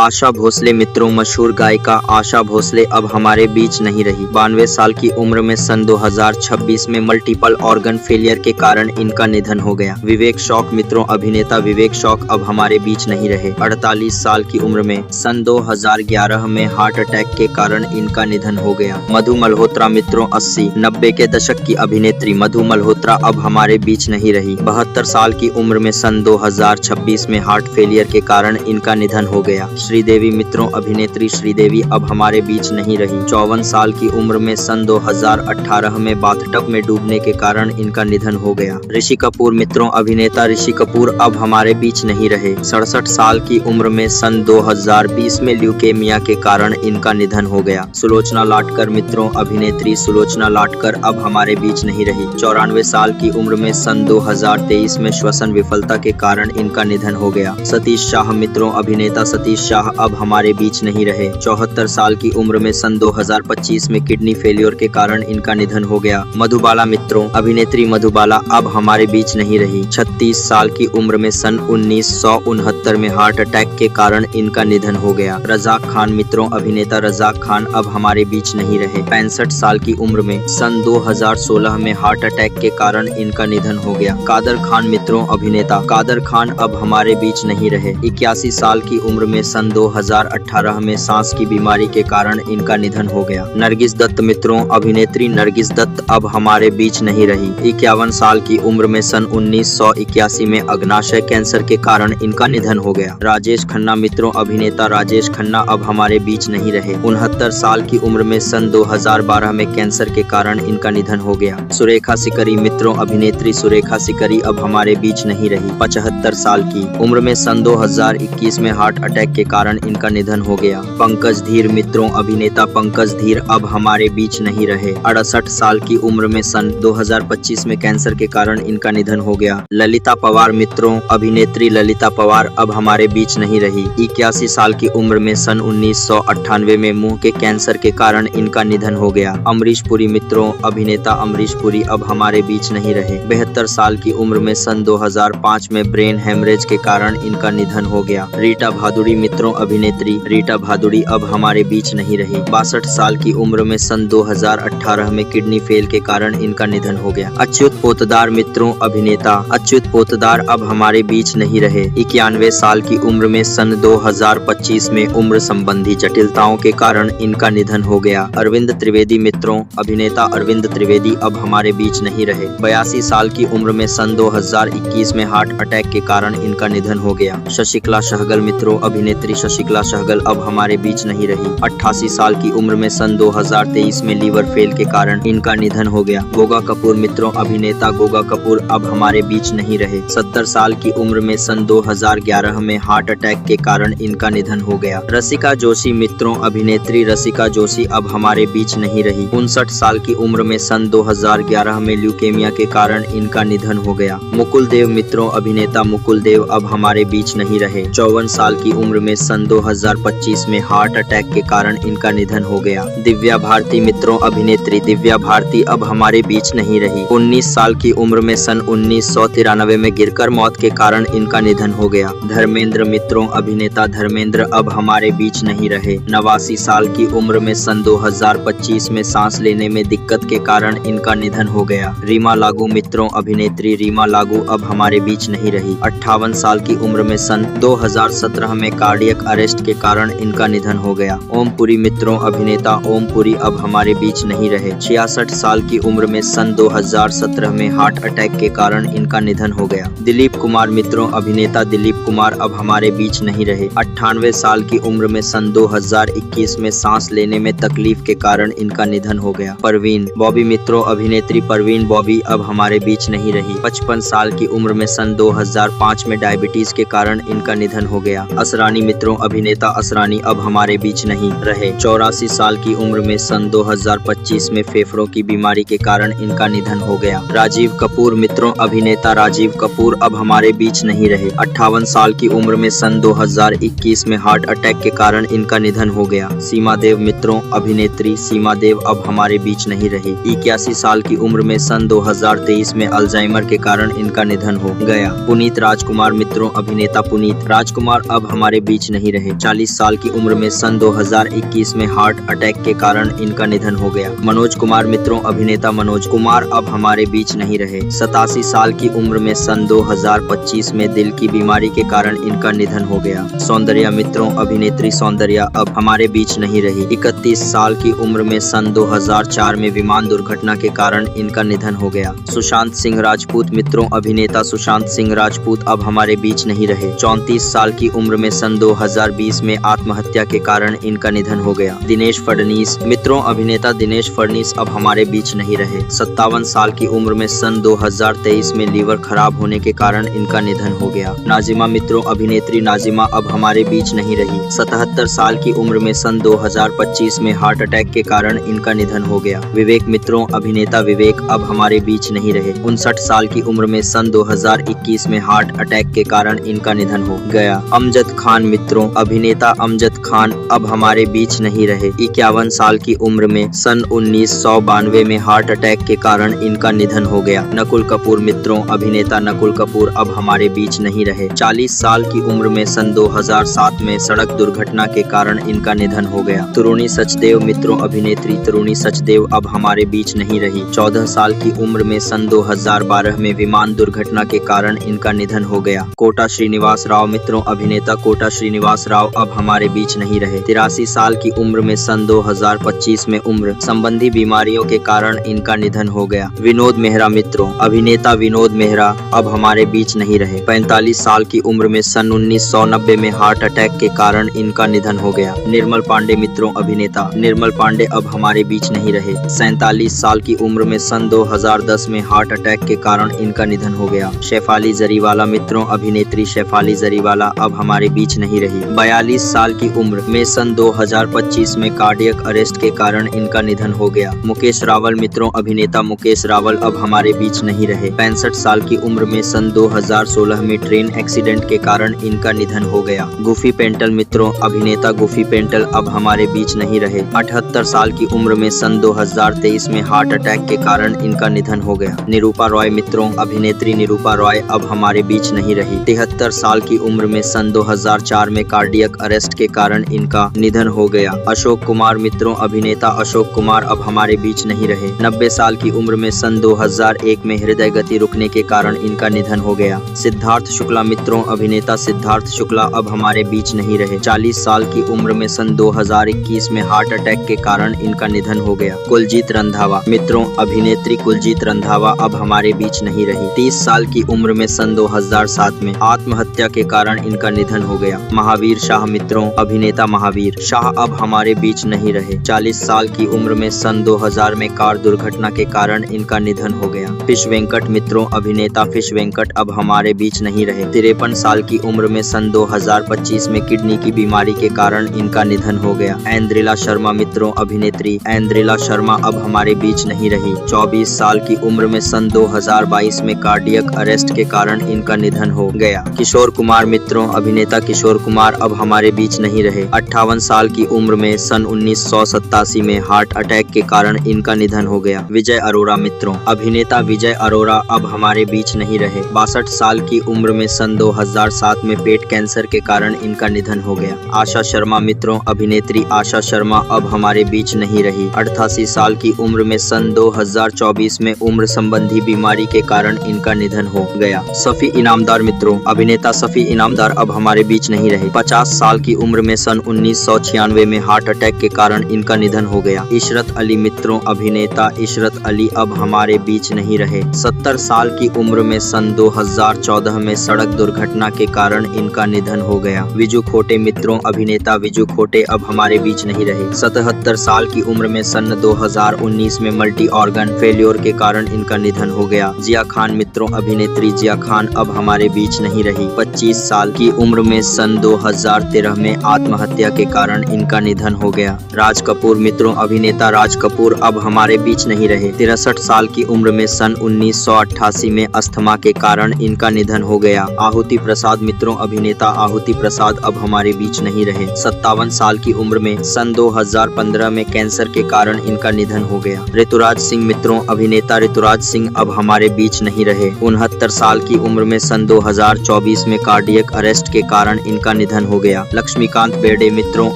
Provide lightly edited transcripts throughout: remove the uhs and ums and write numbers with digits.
आशा भोसले मित्रों, मशहूर गायिका आशा भोसले अब हमारे बीच नहीं रही। 92 साल की उम्र में सन 2026 में मल्टीपल ऑर्गन फेलियर के कारण इनका निधन हो गया। विवेक शौक मित्रों, अभिनेता विवेक शौक अब हमारे बीच नहीं रहे। 48 साल की उम्र में सन 2011 में हार्ट अटैक के कारण इनका निधन हो गया। मधु मल्होत्रा मित्रों, 80-90 के दशक की अभिनेत्री मधु मल्होत्रा अब हमारे बीच नहीं रही। 72 साल की उम्र में सन 2026 में हार्ट फेलियर के कारण इनका निधन हो गया। श्रीदेवी मित्रों, अभिनेत्री श्रीदेवी अब हमारे बीच नहीं रही। 54 साल की उम्र में सन 2018 में बाथटब में डूबने के कारण इनका निधन हो गया। ऋषि कपूर मित्रों, अभिनेता ऋषि कपूर अब हमारे बीच नहीं रहे। 67 साल की उम्र में सन 2020 में ल्यूकेमिया के कारण इनका निधन हो गया। सुलोचना लाटकर मित्रों, अभिनेत्री सुलोचना लाटकर अब हमारे बीच नहीं रही। 94 साल की उम्र में सन 2023 में श्वसन विफलता के कारण इनका निधन हो गया। सतीश शाह मित्रों, अभिनेता सतीश शाह अब हमारे बीच नहीं रहे। 74 साल की उम्र में सन 2025 में किडनी फेलियर के कारण इनका निधन हो गया। मधुबाला मित्रों, अभिनेत्री मधुबाला अब हमारे बीच नहीं रही। 36 साल की उम्र में सन 1969 में हार्ट अटैक के कारण इनका निधन हो गया। रजाक खान मित्रों, अभिनेता रजाक खान अब हमारे बीच नहीं रहे। 65 साल की उम्र में सन 2016 में हार्ट अटैक के कारण इनका निधन हो गया। कादर खान मित्रों, अभिनेता कादर खान अब हमारे बीच नहीं रहे। 81 साल की उम्र में सन 2018 में सांस की बीमारी के कारण इनका निधन हो गया। नरगिस दत्त मित्रों, अभिनेत्री नरगिस दत्त अब हमारे बीच नहीं रही। 51 साल की उम्र में सन 1981 में अग्नाशय कैंसर के कारण इनका निधन हो गया। राजेश खन्ना मित्रों, अभिनेता राजेश खन्ना अब हमारे बीच नहीं रहे। 69 साल की उम्र में सन 2012 में कैंसर के कारण इनका निधन हो गया। सुरेखा सिकरी मित्रों, अभिनेत्री सुरेखा सिकरी अब हमारे बीच नहीं रही। 75 साल की उम्र में सन 2021 में हार्ट अटैक के कारण इनका निधन हो गया। पंकज धीर मित्रों, अभिनेता पंकज धीर अब हमारे बीच नहीं रहे। 68 साल की उम्र में सन 2025 में कैंसर के कारण इनका निधन हो गया। ललिता पवार मित्रों, अभिनेत्री ललिता पवार अब हमारे बीच नहीं रही। 81 साल की उम्र में सन 1998 में मुंह के कैंसर के कारण इनका निधन हो गया। अमरीश पुरी मित्रों, अभिनेता अमरीश पुरी अब हमारे बीच नहीं रहे। 72 साल की उम्र में सन 2005 में ब्रेन हेमरेज के कारण इनका निधन हो गया। रीटा भादुड़ी मित्रों, अभिनेत्री रीटा भादुड़ी अब हमारे बीच नहीं रही। 62 साल की उम्र में सन 2018 में किडनी फेल के कारण इनका निधन हो गया। अच्युत पोतदार मित्रों, अभिनेता अच्युत पोतदार अब हमारे बीच नहीं रहे। 91 साल की उम्र में सन 2025 में उम्र संबंधी जटिलताओं के कारण इनका निधन हो गया। अरविंद त्रिवेदी मित्रों, अभिनेता अरविंद त्रिवेदी अब हमारे बीच नहीं रहे। 82 साल की उम्र में सन 2021 में हार्ट अटैक के कारण इनका निधन हो गया। शशिकला सहगल मित्रों, अभिनेत्री शशिकला सहगल अब हमारे बीच नहीं रही। 88 साल की उम्र में सन 2023 में लीवर फेल के कारण इनका निधन हो गया। गोगा कपूर मित्रों, अभिनेता गोगा कपूर अब हमारे बीच नहीं रहे। 70 साल की उम्र में सन 2011 में हार्ट अटैक के कारण इनका निधन हो गया। रसिका जोशी मित्रों, अभिनेत्री रसिका जोशी अब हमारे बीच नहीं रही। 59 साल की उम्र में सन 2011 में ल्यूकेमिया के कारण इनका निधन हो गया। मुकुल देव मित्रों, अभिनेता मुकुल देव अब हमारे बीच नहीं रहे। 54 साल की उम्र में सन 2025 में हार्ट अटैक के कारण इनका निधन हो गया। दिव्या भारती मित्रों, अभिनेत्री दिव्या भारती अब हमारे बीच नहीं रही। 19 साल की उम्र में सन 1993 में गिरकर मौत के कारण इनका निधन हो गया। धर्मेंद्र मित्रों, अभिनेता धर्मेंद्र अब हमारे बीच नहीं रहे। 89 साल की उम्र में सन 2025 में सांस लेने में दिक्कत के कारण इनका निधन हो गया। रीमा लागू मित्रों, अभिनेत्री रीमा लागू अब हमारे बीच नहीं रही। 58 साल की उम्र में सन 2017 में कार्डियक अरेस्ट के कारण इनका निधन हो गया। ओम पुरी मित्रों, अभिनेता ओम पुरी अब हमारे बीच नहीं रहे। 66 साल की उम्र में सन 2017 में हार्ट अटैक के कारण इनका निधन हो गया। दिलीप कुमार मित्रों, अभिनेता दिलीप कुमार अब हमारे बीच नहीं रहे। 98 साल की उम्र में सन 2021 में सांस लेने में तकलीफ के कारण इनका निधन हो गया। परवीन बॉबी मित्रों, अभिनेत्री परवीन बॉबी अब हमारे बीच नहीं रही। 55 साल की उम्र में सन 2005 में डायबिटीज के कारण इनका निधन हो गया। असरानी मित्रों, अभिनेता असरानी अब हमारे बीच नहीं रहे। 84 साल की उम्र में सन 2025 में फेफड़ों की बीमारी के कारण इनका निधन हो गया। राजीव कपूर मित्रों, अभिनेता राजीव कपूर अब हमारे बीच नहीं रहे। 58 साल की उम्र में सन 2021 में हार्ट अटैक के कारण इनका निधन हो गया। सीमा देव मित्रों, अभिनेत्री सीमा देव अब हमारे बीच नहीं रही। 81 साल की उम्र में सन 2023 में अल्जाइमर के कारण इनका निधन हो गया। पुनीत राजकुमार मित्रों, अभिनेता पुनीत राजकुमार अब हमारे बीच नहीं रहे। 40 साल की उम्र में सन 2021 में हार्ट अटैक के कारण इनका निधन हो गया। मनोज कुमार मित्रों, अभिनेता मनोज कुमार अब हमारे बीच नहीं रहे। 87 साल की उम्र में सन 2025 में दिल की बीमारी के कारण इनका निधन हो गया। सौंदर्या मित्रों, अभिनेत्री सौंदर्या अब हमारे बीच नहीं रही। 31 साल की उम्र में सन 2004 में विमान दुर्घटना के कारण इनका निधन हो गया। सुशांत सिंह राजपूत मित्रों, अभिनेता सुशांत सिंह राजपूत अब हमारे बीच नहीं रहे। 34 साल की उम्र में सन 2020 में आत्महत्या के कारण इनका निधन हो गया। दिनेश फडणवीस मित्रों, अभिनेता दिनेश फडणवीस अब हमारे बीच नहीं रहे। 57 साल की उम्र में सन 2023 में लीवर खराब होने के कारण इनका निधन हो गया। नाजिमा मित्रों, अभिनेत्री नाजिमा अब हमारे बीच नहीं रही। 77 साल की उम्र में सन 2025 में हार्ट अटैक के कारण इनका निधन हो गया। विवेक मित्रों, अभिनेता विवेक अब हमारे बीच नहीं रहे। 59 साल की उम्र में सन 2021 में हार्ट अटैक के कारण इनका निधन हो गया। अमजद खान मित्रों, अभिनेता अमजद खान अब हमारे बीच नहीं रहे। 51 साल की उम्र में सन 1992 में हार्ट अटैक के कारण इनका निधन हो गया। नकुल कपूर मित्रों, अभिनेता नकुल कपूर अब हमारे बीच नहीं रहे। 40 साल की उम्र में सन 2007 में सड़क दुर्घटना के कारण इनका निधन हो गया। तरुणी सचदेव मित्रों, अभिनेत्री तरुणी सचदेव अब हमारे बीच नहीं रही। 14 साल की उम्र में सन 2012 में विमान दुर्घटना के कारण इनका निधन हो गया। कोटा श्रीनिवास राव मित्रों, अभिनेता कोटा श्रीनिवास राव अब हमारे बीच नहीं रहे। 83 साल की उम्र में सन 2025 में उम्र संबंधी बीमारियों के कारण इनका निधन हो गया। विनोद मेहरा मित्रों, अभिनेता विनोद मेहरा अब हमारे बीच नहीं रहे। 45 साल की उम्र में सन 1990 में हार्ट अटैक के कारण इनका निधन हो गया। निर्मल पांडे मित्रों, अभिनेता निर्मल पांडे अब हमारे बीच नहीं रहे। 47 साल की उम्र में सन 2010 में हार्ट अटैक के कारण इनका निधन हो गया। शेफाली जरीवाला मित्रों, अभिनेत्री शेफाली जरीवाला अब हमारे बीच नहीं रही। 42 साल की उम्र में सन 2025 में कार्डियक अरेस्ट के कारण इनका निधन हो गया। मुकेश रावल मित्रों, अभिनेता मुकेश रावल अब हमारे बीच नहीं रहे। 65 साल की उम्र में सन 2016 में ट्रेन एक्सीडेंट के कारण इनका निधन हो गया। गुफी पेंटल मित्रों, अभिनेता गुफी पेंटल अब हमारे बीच नहीं रहे। 78 साल की उम्र में सन 2023 में हार्ट अटैक के कारण इनका निधन हो गया। निरूपा रॉय मित्रों, अभिनेत्री निरूपा रॉय अब हमारे बीच नहीं रही। 73 साल की उम्र में सन 2004 में कार्डियक अरेस्ट के कारण इनका निधन हो गया। अशोक कुमार मित्रों, अभिनेता अशोक कुमार अब हमारे बीच नहीं रहे। 90 साल की उम्र में सन 2001 में हृदय गति रुकने के कारण इनका निधन हो गया। सिद्धार्थ शुक्ला मित्रों, अभिनेता सिद्धार्थ शुक्ला अब हमारे बीच नहीं रहे। 40 साल की उम्र में सन 2021 में हार्ट अटैक के कारण इनका निधन हो गया। कुलजीत रंधावा मित्रों, अभिनेत्री कुलजीत रंधावा अब हमारे बीच नहीं रही। 30 साल की उम्र में सन 2007 में आत्महत्या के कारण इनका निधन हो गया। महावीर शाह मित्रों, अभिनेता महावीर शाह अब हमारे बीच नहीं रहे। 40 साल की उम्र में सन 2000 में कार दुर्घटना के कारण इनका निधन हो गया। फिश वेंकट मित्रों, अभिनेता फिश वेंकट अब हमारे बीच नहीं रहे। 53 साल की उम्र में सन 2025 में किडनी की बीमारी के कारण इनका निधन हो गया। ऐन्द्रिला शर्मा मित्रों, अभिनेत्री ऐन्द्रिला शर्मा अब हमारे बीच नहीं रही। 24 साल की उम्र में सन 2022 में कार्डियक अरेस्ट के कारण इनका निधन हो गया। किशोर कुमार मित्रों, अभिनेता किशोर कुमार अब हमारे बीच नहीं रहे। 58 साल की उम्र में सन 1987 में हार्ट अटैक के कारण इनका निधन हो गया। विजय अरोरा मित्रों, अभिनेता विजय अरोरा अब हमारे बीच नहीं रहे। 62 साल की उम्र में सन 2007 में पेट कैंसर के कारण इनका निधन हो गया। आशा शर्मा मित्रों, अभिनेत्री आशा शर्मा अब हमारे बीच नहीं रही। 88 साल की उम्र में सन 2024 में उम्र संबंधी बीमारी के कारण इनका निधन हो गया। सफी इनामदार मित्रों, अभिनेता सफी इनामदार अब हमारे बीच नहीं रहे। 50 साल की उम्र में सन 1996 में हार्ट अटैक के कारण इनका निधन हो गया। इशरत अली मित्रों, अभिनेता इशरत अली अब हमारे बीच नहीं रहे। 70 साल की उम्र में सन 2014 में सड़क दुर्घटना के कारण इनका निधन हो गया। विजू खोटे मित्रों, अभिनेता विजू खोटे अब हमारे बीच नहीं रहे। 77 साल की उम्र में सन 2019 में मल्टी ऑर्गन फेल्योर के कारण इनका निधन हो गया। जिया खान मित्रों, अभिनेत्री जिया खान अब हमारे बीच नहीं रही। 25 साल की उम्र में सन 2013 में आत्महत्या के कारण इनका निधन हो गया। राज कपूर मित्रों, अभिनेता राज कपूर अब हमारे बीच नहीं रहे। 63 साल की उम्र में सन 1988 में अस्थमा के कारण इनका निधन हो गया। आहुति प्रसाद मित्रों, अभिनेता आहुति प्रसाद अब हमारे बीच नहीं रहे। 57 साल की उम्र में सन 2015 में कैंसर के कारण इनका निधन हो गया। ऋतुराज सिंह मित्रों, अभिनेता ऋतुराज सिंह अब हमारे बीच नहीं रहे। 69 साल की उम्र में सन 2024 में कार्डियक अरेस्ट के कारण इनका निधन हो गया। लक्ष्मीकांत बेर्डे मित्रों,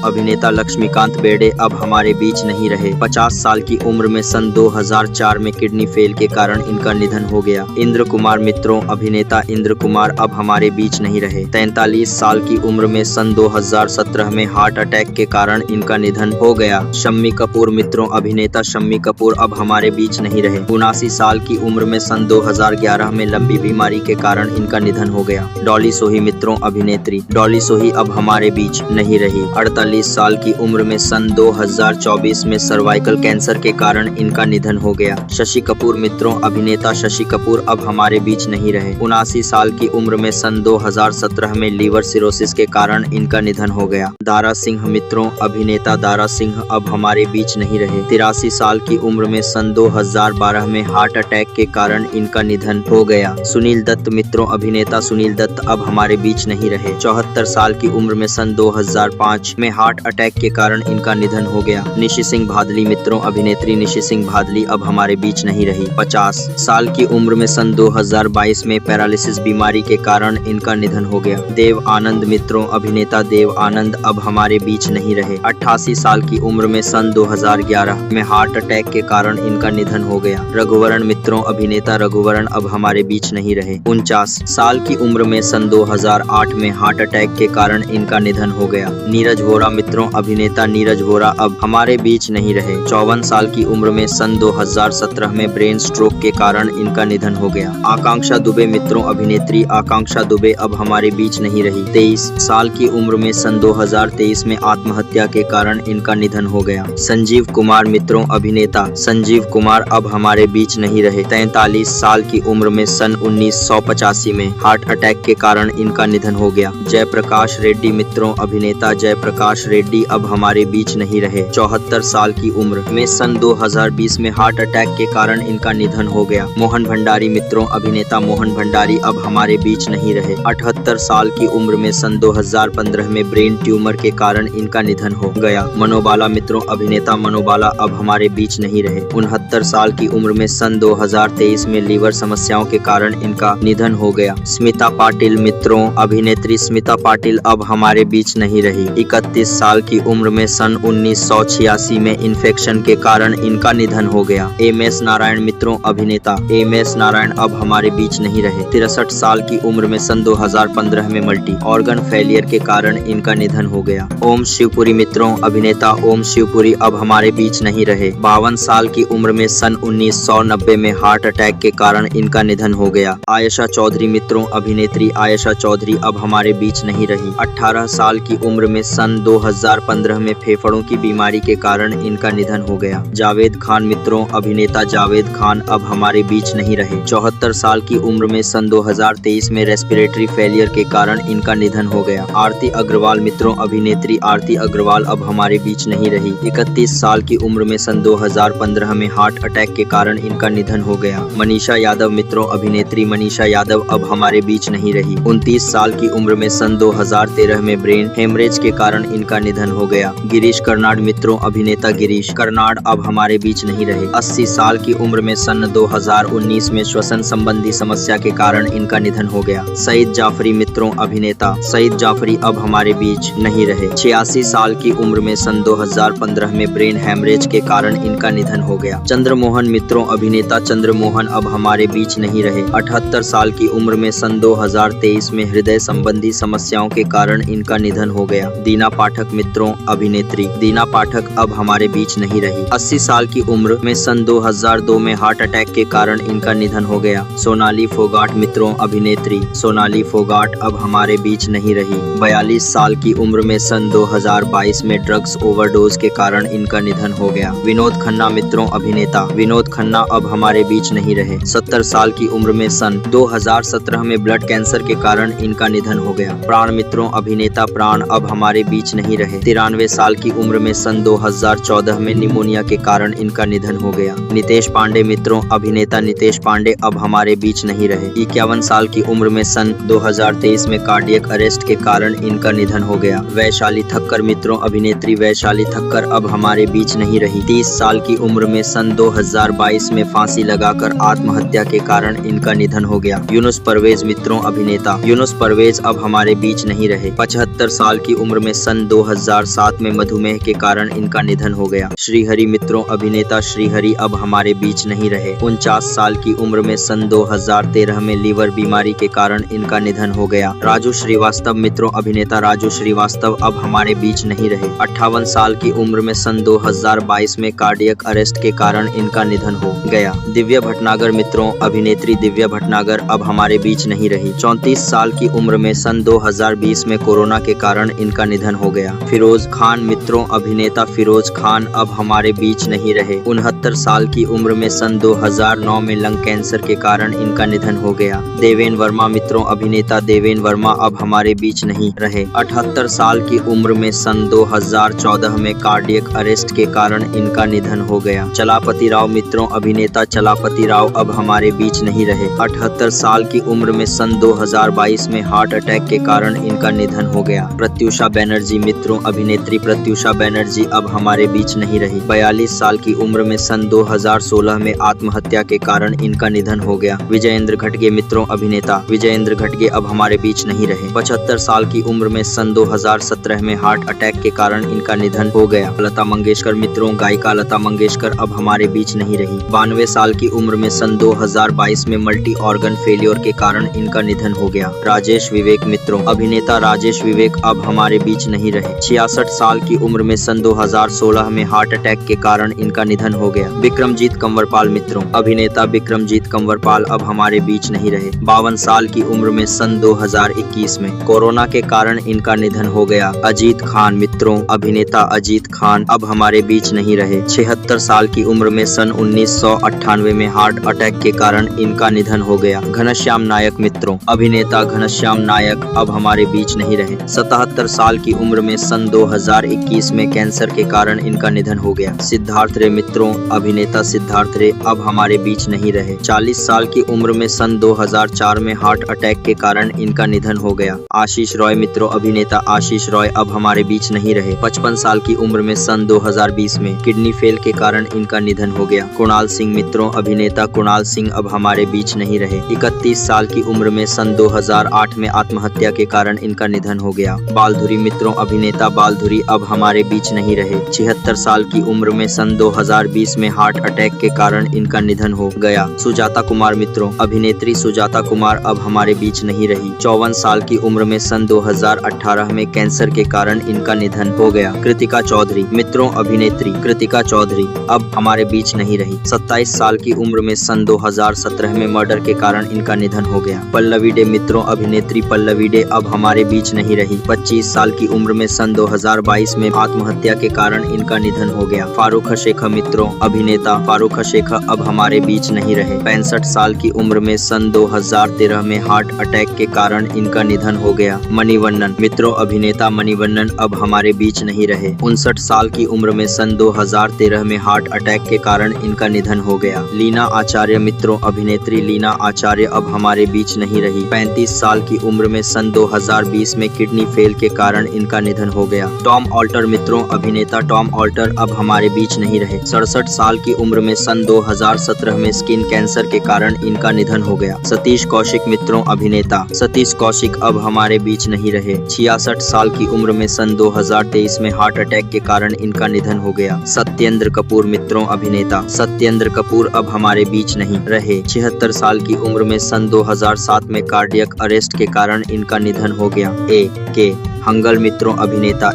अभिनेता लक्ष्मीकांत बेर्डे अब हमारे बीच नहीं रहे। 50 साल की उम्र में सन 2004 में किडनी फेल के कारण इनका निधन हो गया। इंद्र कुमार मित्रों, अभिनेता इंद्र कुमार अब हमारे बीच नहीं रहे। 43 साल की उम्र में सन 2017 में हार्ट अटैक के कारण इनका निधन हो गया। शम्मी कपूर मित्रों, अभिनेता शम्मी कपूर अब हमारे बीच नहीं रहे। 79 साल की उम्र में सन 2011 में लंबी बीमारी के कारण इनका निधन हो गया। डॉली सोही मित्रों, अभिनेत्री डॉली सोही अब हमारे बीच नहीं रही। 48 साल की उम्र में सन 2024 में सर्वाइकल कैंसर के कारण इनका निधन हो गया। शशि कपूर मित्रों, अभिनेता शशि कपूर अब हमारे बीच नहीं रहे। 79 साल की उम्र में सन 2017 में लीवर सिरोसिस के कारण इनका निधन हो गया। दारा सिंह मित्रों, अभिनेता दारा सिंह अब हमारे बीच नहीं रहे। 83 साल की उम्र में सन 2012 में हार्ट अटैक के कारण इनका निधन हो गया। सुनील दत्त मित्रों, अभिनेता सुनील दत्त अब हमारे बीच नहीं रहे। 74 साल की उम्र में सन 2005 में हार्ट अटैक के कारण इनका निधन हो गया। निशी सिंह भादली मित्रों, अभिनेत्री निशी सिंह भादली अब हमारे बीच नहीं रही। 50 साल की उम्र में सन 2022 में पैरालिसिस बीमारी के कारण इनका निधन हो गया। देव आनंद मित्रों, अभिनेता देव आनंद अब हमारे बीच नहीं रहे। 88 साल की उम्र में सन 2011 में हार्ट अटैक के कारण इनका निधन हो गया। रघुवरण मित्रों, अभिनेता रघुवरण अब हमारे बीच नहीं रहे। 49 साल की उम्र में सन 2008 में हार्ट अटैक के कारण इनका निधन हो गया। नीरज वोरा मित्रों, अभिनेता नीरज वोरा अब हमारे बीच नहीं रहे। 54 साल की उम्र में सन 2017 में ब्रेन स्ट्रोक के कारण इनका निधन हो गया। आकांक्षा दुबे मित्रों, अभिनेत्री आकांक्षा दुबे अब हमारे बीच नहीं रही। 23 साल की उम्र में सन 2023 में आत्महत्या के कारण इनका निधन हो गया। संजीव कुमार मित्रों, अभिनेता संजीव कुमार अब हमारे बीच नहीं रहे। 43 साल की उम्र में सन 1985 में हार्ट अटैक के कारण इनका निधन हो गया। जयप्रकाश रेड्डी मित्रों, अभिनेता जयप्रकाश रेड्डी अब हमारे बीच नहीं रहे। 74 साल की उम्र में सन 2020 में हार्ट अटैक के कारण इनका निधन हो गया। मोहन भंडारी मित्रों, अभिनेता मोहन भंडारी अब हमारे बीच नहीं रहे। 78 साल की उम्र में सन 2015 में ब्रेन ट्यूमर के कारण इनका निधन हो गया। मनोबाला मित्रों, अभिनेता मनोबाला अब हमारे बीच नहीं रहे। 69 साल की उम्र में सन 2023 में लीवर समस्याओं के कारण इनका निधन हो गया। स्मिता पाटिल मित्रों, अभिनेत्री स्मिता पाटिल अब हमारे बीच नहीं रही। 31 साल की उम्र में सन 1986 में इन्फेक्शन के कारण इनका निधन हो गया। एम.एस. नारायण मित्रों, अभिनेता एम.एस. नारायण अब हमारे बीच नहीं रहे। 63 साल की उम्र में सन 2015 में मल्टी ऑर्गन फेलियर के कारण इनका निधन हो गया। ओम शिवपुरी मित्रों, अभिनेता ओम शिवपुरी अब हमारे बीच नहीं रहे। 52 साल की उम्र में सन 1990 में हार्ट अटैक के कारण इनका निधन हो गया। आयशा चौधरी मित्रों, अभिनेत्री आयशा चौधरी अब हमारे बीच नहीं रही। 18 साल की उम्र में सन 2015 में फेफड़ों की बीमारी के कारण इनका निधन हो गया। जावेद खान मित्रों, अभिनेता जावेद खान अब हमारे बीच नहीं रहे। 74 साल की उम्र में सन 2023 में रेस्पिरेटरी फेलियर के कारण इनका निधन हो गया। आरती अग्रवाल मित्रों, अभिनेत्री आरती अग्रवाल अब हमारे बीच नहीं रही। 31 साल की उम्र में सन 2015 में हार्ट अटैक के कारण इनका निधन हो गया। मनीषा यादव मित्रों, अभिनेत्री मनीषा यादव अब हमारे बीच नहीं रही। 29 साल की उम्र में सन 2013 में ब्रेन हेमरेज के कारण इनका निधन हो गया। गिरीश कर्नाड मित्रों, अभिनेता गिरीश कर्नाड अब हमारे बीच नहीं रहे। 80 साल की उम्र में सन 2019 में श्वसन संबंधी समस्या के कारण इनका निधन हो गया। सईद जाफरी मित्रों, अभिनेता सईद जाफरी अब हमारे बीच नहीं रहे। 86 साल की उम्र में सन 2015 में ब्रेन हेमरेज के कारण इनका निधन हो गया। चंद्रमोहन मित्रों, अभिनेता चंद्रमोहन अब हमारे बीच नहीं रहे। 78 साल की उम्र में सन 2023 में हृदय संबंधी समस्याओं के कारण इनका निधन हो गया। दीना पाठक मित्रों, अभिनेत्री दीना पाठक अब हमारे बीच नहीं रही। 80 साल की उम्र में सन 2002 में हार्ट अटैक के कारण इनका निधन हो गया। सोनाली फोगाट मित्रों, अभिनेत्री सोनाली फोगाट अब हमारे बीच नहीं रही। 42 साल की उम्र में सन 2022 में ड्रग्स ओवरडोज के कारण इनका निधन हो गया। विनोद खन्ना मित्रों, अभिनेता विनोद खन्ना अब हमारे बीच नहीं रहे। 70 साल की उम्र में सन 2017 में ब्लड कैंसर के कारण इनका निधन हो गया। प्राण मित्रों, अभिनेता प्राण अब हमारे बीच नहीं रहे। 93 साल की उम्र में सन 2014 में निमोनिया के कारण इनका निधन हो गया। नितेश पांडे मित्रों, अभिनेता नितेश पांडे अब हमारे बीच नहीं रहे। 51 साल की उम्र में सन 2023 में कार्डियक अरेस्ट के कारण इनका निधन हो गया। वैशाली ठक्कर मित्रों, अभिनेत्री वैशाली ठक्कर अब हमारे बीच नहीं रही। 30 साल की उम्र में सन 2022 में फांसी लगाकर आत्महत्या के कारण इनका निधन हो गया। यूनुस परवेज मित्रों, अभिनेता यूनुस परवेज अब हमारे बीच नहीं नहीं रहे। 75 साल की उम्र में सन 2007 में मधुमेह के कारण इनका निधन हो गया। श्रीहरि मित्रों, अभिनेता श्रीहरि अब हमारे बीच नहीं रहे। 49 साल की उम्र में सन 2013 में लीवर बीमारी के कारण इनका निधन हो गया। राजू श्रीवास्तव मित्रों, अभिनेता राजू श्रीवास्तव अब हमारे बीच नहीं रहे। 58 साल की उम्र में सन 2022 में कार्डियक अरेस्ट के कारण इनका निधन हो गया। दिव्या भटनागर मित्रों, अभिनेत्री दिव्या भटनागर अब हमारे बीच नहीं रही। 34 साल की उम्र में सन 2020 में कोरोना के कारण इनका निधन हो गया। फिरोज खान मित्रों, अभिनेता फिरोज खान अब हमारे बीच नहीं रहे। 69 साल की उम्र में सन 2009 में लंग कैंसर के कारण इनका निधन हो गया। देवेन वर्मा मित्रों, अभिनेता देवेन वर्मा अब हमारे बीच नहीं रहे। 78 साल की उम्र में सन 2014 में कार्डियक अरेस्ट के कारण इनका निधन हो गया। चलापति राव मित्रों, अभिनेता चलापति राव अब हमारे बीच नहीं रहे। 78 साल की उम्र में सन 2022 में हार्ट अटैक के कारण इनका निधन हो गया। प्रत्युषा बनर्जी मित्रों, अभिनेत्री प्रत्युषा बनर्जी अब हमारे बीच नहीं रही। 42 साल की उम्र में सन 2016 में आत्महत्या के कारण इनका निधन हो गया। विजयेंद्र घटगे मित्रों, अभिनेता विजयेंद्र घटगे अब हमारे बीच नहीं रहे। 75 साल की उम्र में सन 2017 में हार्ट अटैक के कारण इनका निधन हो गया। लता मंगेशकर मित्रों, गायिका लता मंगेशकर अब हमारे बीच नहीं रही। 92 साल की उम्र में सन 2022 में मल्टी ऑर्गन फेलियर के कारण इनका निधन हो गया। राजेश विवेक मित्रों, अभिनेता राजेश विवेक अब हमारे बीच नहीं रहे। 66 साल की उम्र में सन 2016 में हार्ट अटैक के कारण इनका निधन हो गया। विक्रमजीत कंवरपाल मित्रों, अभिनेता विक्रमजीत कंवरपाल अब हमारे बीच नहीं रहे। 52 साल की उम्र में सन 2021 में कोरोना के कारण इनका निधन हो गया। अजीत खान मित्रों, अभिनेता अजीत खान अब हमारे बीच नहीं रहे। 76 साल की उम्र में सन 1998 में हार्ट अटैक के कारण इनका निधन हो गया। घनश्याम नायक मित्रों, अभिनेता घनश्याम नायक अब हमारे बीच नहीं रहे। 77 साल की उम्र में सन 2021 में कैंसर के कारण इनका निधन हो गया। सिद्धार्थ रे मित्रों, अभिनेता सिद्धार्थ रे अब हमारे बीच नहीं रहे। 40 साल की उम्र में सन 2004 में हार्ट अटैक के कारण इनका निधन हो गया। आशीष रॉय मित्रों, अभिनेता आशीष रॉय अब हमारे बीच नहीं रहे। 55 साल की उम्र में सन 2020 में किडनी फेल के कारण इनका निधन हो गया। कुणाल सिंह मित्रों, अभिनेता कुणाल सिंह अब हमारे बीच नहीं रहे। 31 साल की उम्र में सन 2008 में आत्महत्या के कारण इनका निधन हो गया। बालधुरी मित्रों, अभिनेता बालधुरी अब हमारे बीच नहीं रहे। 76 साल की उम्र में सन 2020 में हार्ट अटैक के कारण इनका निधन हो गया। सुजाता कुमार मित्रों, अभिनेत्री सुजाता कुमार अब हमारे बीच नहीं रही। 54 साल की उम्र में सन 2018 में कैंसर के कारण इनका निधन हो गया। कृतिका चौधरी मित्रों, अभिनेत्री कृतिका चौधरी अब हमारे बीच नहीं रही। 27 साल की उम्र में सन 2017 में मर्डर के कारण इनका निधन हो गया। पल्लवी डे मित्रों, अभिनेत्री पल्लवी डे अब हमारे बीच नहीं रही। 25 साल की उम्र में सन 2022 में आत्महत्या के कारण इनका निधन हो गया। फारूक शेखा मित्रों, अभिनेता फारूक शेखा अब हमारे बीच नहीं रहे। 65 साल की उम्र में सन 2013 में हार्ट अटैक के कारण इनका निधन हो गया। मणिवन्नन मित्रों, अभिनेता मणिवन्नन अब हमारे बीच नहीं रहे। 59 साल की उम्र में सन 2013 में हार्ट अटैक के कारण इनका निधन हो गया। लीना आचार्य मित्रों, अभिनेत्री लीना आचार्य अब हमारे बीच नहीं रही। 35 साल की उम्र में सन 2020 में किडनी फेल के कारण इनका निधन हो गया। टॉम ऑल्टर मित्रों, अभिनेता टॉम ऑल्टर अब हमारे बीच नहीं रहे। 67 साल की उम्र में सन 2017 में स्किन कैंसर के कारण इनका निधन हो गया। सतीश कौशिक मित्रों, अभिनेता सतीश कौशिक अब हमारे बीच नहीं रहे। 66 साल की उम्र में सन 2023 में हार्ट अटैक के कारण इनका निधन हो गया। सत्येंद्र कपूर मित्रों, अभिनेता सत्येंद्र कपूर अब हमारे बीच नहीं रहे। 76 साल की उम्र में सन 2007 में कार्डियक अरेस्ट के कारण इनका निधन हो गया। के हंगल मित्रों, अभिनेता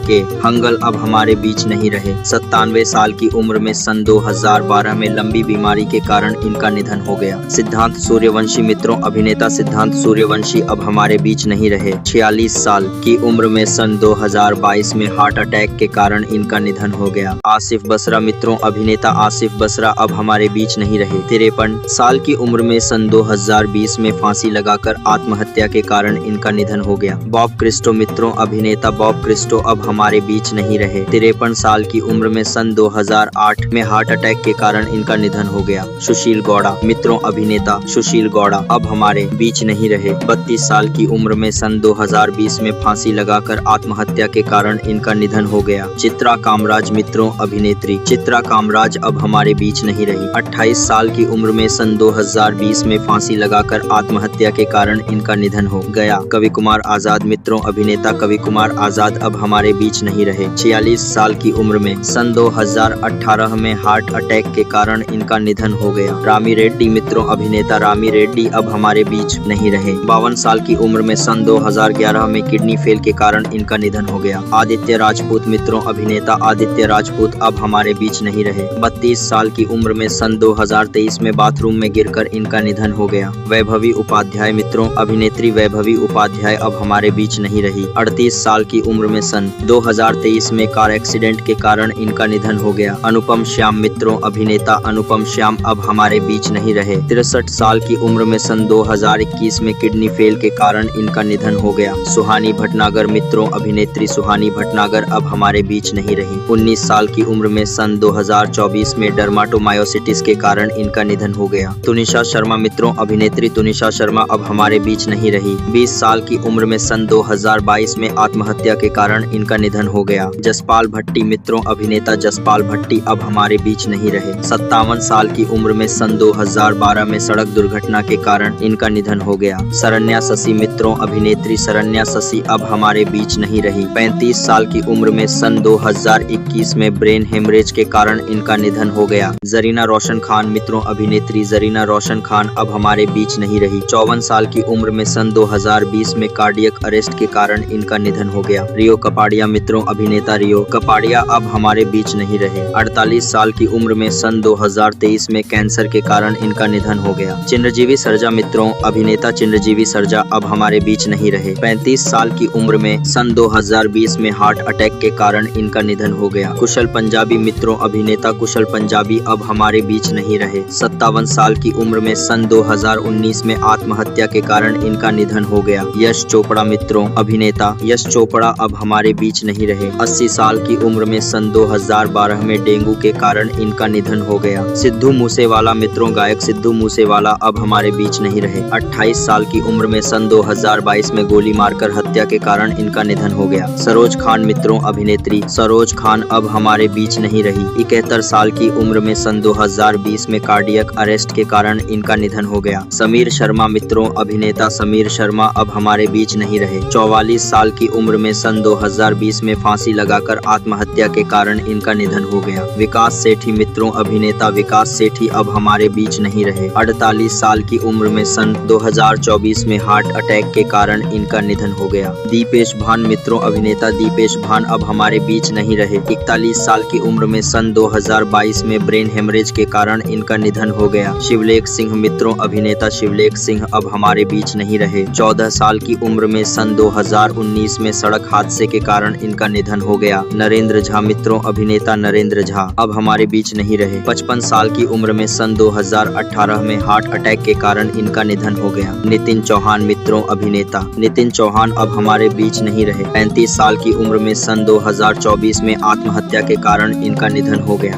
के हंगल अब हमारे बीच नहीं रहे। 97 साल की उम्र में सन 2012 में लंबी बीमारी के कारण इनका निधन हो गया। सिद्धांत सूर्यवंशी मित्रों, अभिनेता सिद्धांत सूर्यवंशी अब हमारे बीच नहीं रहे। 46 साल की उम्र में सन 2022 में हार्ट अटैक के कारण इनका निधन हो गया। आसिफ बसरा मित्रों, अभिनेता आसिफ बसरा अब हमारे बीच नहीं रहे। 53 साल की उम्र में सन 2020 में फांसी लगाकर आत्महत्या के कारण इनका निधन हो गया। बॉब क्रिस्टो मित्रों, अभिनेता बॉब क्रिस्टो अब हमारे बीच नहीं रहे। 53 साल की उम्र में सन 2008 में हार्ट अटैक के कारण इनका निधन हो गया। सुशील गौड़ा मित्रों, अभिनेता सुशील गौड़ा अब हमारे बीच नहीं रहे। 32 साल की उम्र में सन 2020 में फांसी लगाकर आत्महत्या के कारण इनका निधन हो गया। चित्रा कामराज मित्रों, अभिनेत्री चित्रा कामराज अब हमारे बीच नहीं रही। 28 साल की उम्र में सन 2020 में फांसी लगाकर आत्महत्या के कारण इनका निधन हो गया। कवि कुमार आजाद मित्रों अभिनेता कवि कुमार आजाद अब हमारे बीच नहीं रहे। 46 साल की उम्र में सन 2018 में हार्ट अटैक के कारण इनका निधन हो गया। रामी रेड्डी मित्रों अभिनेता रामी रेड्डी अब हमारे बीच नहीं रहे। 52 साल की उम्र में सन 2011 में किडनी फेल के कारण इनका निधन हो गया। आदित्य राजपूत मित्रों अभिनेता आदित्य राजपूत अब हमारे बीच नहीं रहे। 32 साल की उम्र में सन 2023 में बाथरूम में गिरकर इनका निधन हो गया। वैभवी उपाध्याय मित्रों अभिनेत्री वैभवी उपाध्याय अब हमारे बीच नहीं रही। 38 साल की उम्र में सन 2023 में कार एक्सीडेंट के कारण इनका निधन हो गया। अनुपम श्याम मित्रों अभिनेता अनुपम श्याम अब हमारे बीच नहीं रहे। 63 साल की उम्र में सन 2021 में किडनी फेल के कारण इनका निधन हो गया। सुहानी भटनागर मित्रों अभिनेत्री सुहानी भटनागर अब हमारे बीच नहीं रही। 19 साल की उम्र में सन 2024 में डर्माटोमायोसिटिस के कारण इनका निधन हो गया। तुनिशा शर्मा मित्रों अभिनेत्री तुनिशा शर्मा अब हमारे बीच नहीं रही। 20 साल की उम्र में सन 2022 में आत्महत्या के कारण इनका निधन हो गया। जसपाल भट्टी मित्रों अभिनेता जसपाल भट्टी अब हमारे बीच नहीं रहे। 57 साल की उम्र में सन 2012 में सड़क दुर्घटना के कारण इनका निधन हो गया। शरण्या शशि मित्रों अभिनेत्री शरण्या शशि अब हमारे बीच नहीं रही। 35 साल की उम्र में सन 2021 में ब्रेन हेमरेज के कारण इनका निधन हो गया। जरीना रोशन खान मित्रों अभिनेत्री जरीना रोशन खान अब हमारे बीच नहीं रही। 54 साल की उम्र में सन 2020 में कार्डियक अरेस्ट के कारण इनका निधन हो गया। रियो कपाड़िया मित्रों अभिनेता रियो कपाड़िया अब हमारे बीच नहीं रहे। 48 साल की उम्र में सन 2023 में कैंसर के कारण इनका निधन हो गया। चिरंजीवी सर्जा मित्रों अभिनेता चिरंजीवी सर्जा अब हमारे बीच नहीं रहे। 35 साल की उम्र में सन 2020 में हार्ट अटैक के कारण इनका निधन हो गया। कुशल पंजाबी मित्रों अभिनेता कुशल पंजाबी अब हमारे बीच नहीं रहे। 57 साल की उम्र में सन 2019 में आत्महत्या के कारण इनका निधन हो गया। यश चोपड़ा मित्रों अभिनेता यश चोपड़ा अब हमारे बीच नहीं रहे। 80 साल की उम्र में सन 2012 में डेंगू के कारण इनका निधन हो गया। सिद्धू मूसेवाला मित्रों गायक सिद्धू मूसेवाला अब हमारे बीच नहीं रहे। 28 साल की उम्र में सन 2022 में गोली मारकर हत्या के कारण इनका निधन हो गया। सरोज खान मित्रों अभिनेत्री सरोज खान अब हमारे बीच नहीं रही। 71 साल की उम्र में सन 2020 में कार्डियक अरेस्ट के कारण इनका निधन हो गया। समीर शर्मा मित्रों अभिनेता समीर शर्मा अब हमारे बीच नहीं रहे। 44 साल की उम्र में सन 2020 में फांसी लगाकर आत्महत्या के कारण इनका निधन हो गया। विकास सेठी मित्रों अभिनेता विकास सेठी अब हमारे बीच नहीं रहे। 48 साल की उम्र में सन 2024 में हार्ट अटैक के कारण इनका निधन हो गया। दीपेश भान मित्रों अभिनेता दीपेश भान अब हमारे बीच नहीं रहे। 41 साल की उम्र में सन 2022 में ब्रेन हेमरेज के कारण इनका निधन हो गया। शिवलेख सिंह मित्रों अभिनेता शिवलेख सिंह अब हमारे बीच नहीं रहे। 14 साल की उम्र में सन 2019 में सड़क हादसे के कारण इनका निधन हो गया। नरेंद्र झा मित्रों अभिनेता नरेंद्र झा अब हमारे बीच नहीं रहे। 55 साल की उम्र में सन 2018 में हार्ट अटैक के कारण इनका निधन हो गया। नितिन चौहान मित्रों अभिनेता नितिन चौहान अब हमारे बीच नहीं रहे। 35 साल की उम्र में सन 2024 में आत्महत्या के कारण इनका निधन हो गया।